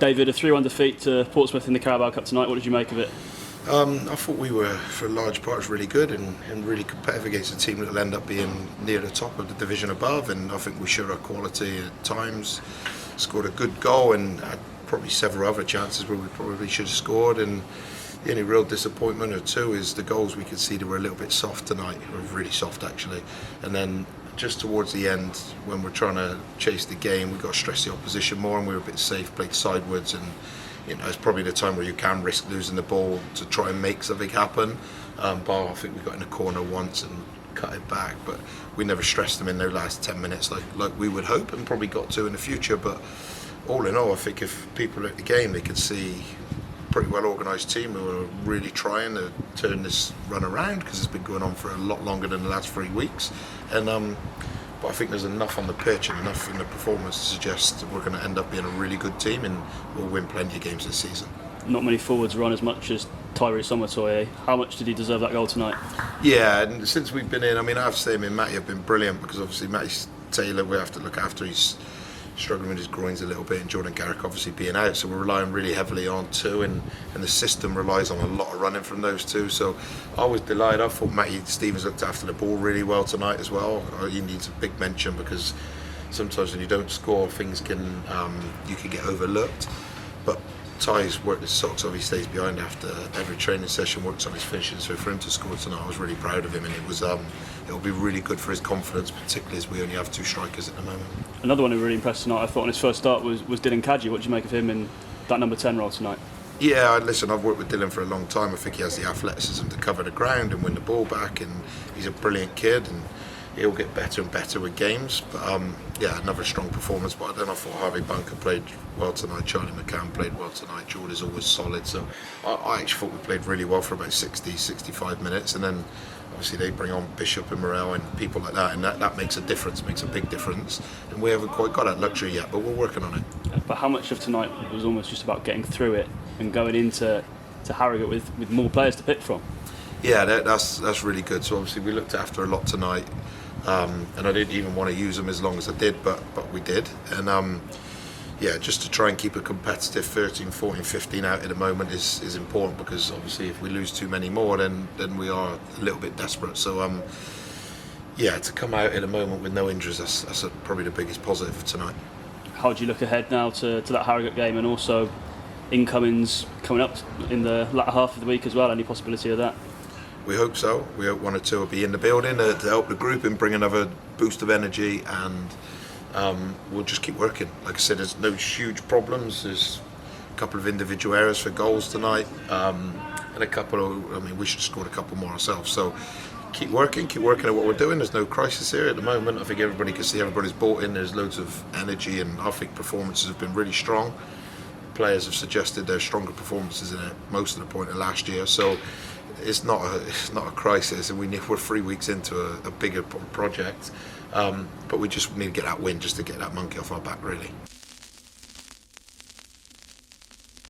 David, a 3-1 defeat to Portsmouth in the Carabao Cup tonight. What did you make of it? I thought we were, for a large part, really good and really competitive against a team that will end up being near the top of the division above. And I think we showed our quality at times, scored a good goal, and had probably several other chances where we probably should have scored. And the only real disappointment or two is the goals we conceded were a little bit soft tonight, or really soft actually. And then just towards the end, when we're trying to chase the game, we got to stress the opposition more, and we were a bit safe, played sidewards, and it's probably the time where you can risk losing the ball to try and make something happen. But I think we got in a corner once and cut it back, but we never stressed them in their last 10 minutes like we would hope, and probably got to in the future. But all in all, I think if people look at the game, they could see a pretty well organised team who are really trying to turn this run around, because it's been going on for a lot longer than the last 3 weeks. And but I think there's enough on the pitch and enough in the performance to suggest that we're going to end up being a really good team, and we'll win plenty of games this season. Not many forwards run as much as Tyree Somatoye. How much did he deserve that goal tonight? Yeah, and since we've been in, I mean, I have to say, I mean, Matty have been brilliant, because obviously Matty Taylor we have to look after. He's struggling with his groins a little bit, and Jordan Garrick obviously being out, so we're relying really heavily on two, and the system relies on a lot of running from those two. So I was delighted. I thought Matty Stevens looked after the ball really well tonight as well. He needs a big mention, because sometimes when you don't score, things can you can get overlooked. But Ty's worked his socks off. He stays behind after every training session, works on his finishing. So for him to score tonight, I was really proud of him, and it'll be really good for his confidence, particularly as we only have 2 strikers at the moment. Another one who really impressed tonight, I thought, on his first start was Dylan Kadji. What did you make of him in that number 10 role tonight? Yeah, listen, I've worked with Dylan for a long time. I think he has the athleticism to cover the ground and win the ball back, and he's a brilliant kid, and he'll get better and better with games. But yeah, another strong performance. But then I thought Harvey Bunker played well tonight, Charlie McCann played well tonight, Jordan's always solid. So I actually thought we played really well for about 65 minutes, and then obviously they bring on Bishop and Morel and people like that, and that makes a difference, makes a big difference. And we haven't quite got that luxury yet, but we're working on it. But how much of tonight was almost just about getting through it and going into Harrogate with more players to pick from? Yeah, that's really good. So obviously we looked after a lot tonight, and I didn't even want to use them as long as I did, but we did. And yeah, just to try and keep a competitive 13, 14, 15 out at the moment is important, because obviously if we lose too many more, then we are a little bit desperate. So yeah, to come out at the moment with no injuries, that's probably the biggest positive for tonight. How do you look ahead now to that Harrogate game, and also incomings coming up in the latter half of the week as well? Any possibility of that? We hope so. We hope 1 or 2 will be in the building to help the group and bring another boost of energy, and we'll just keep working. Like I said, there's no huge problems. There's a couple of individual errors for goals tonight, and a couple of, I mean, we should have scored a couple more ourselves. So keep working at what we're doing. There's no crisis here at the moment. I think everybody can see everybody's bought in. There's loads of energy, and I think performances have been really strong. Players have suggested there's stronger performances in it most of the point of last year. So it's not a crisis, and we're 3 weeks into a bigger project. But we just need to get that win, just to get that monkey off our back, really.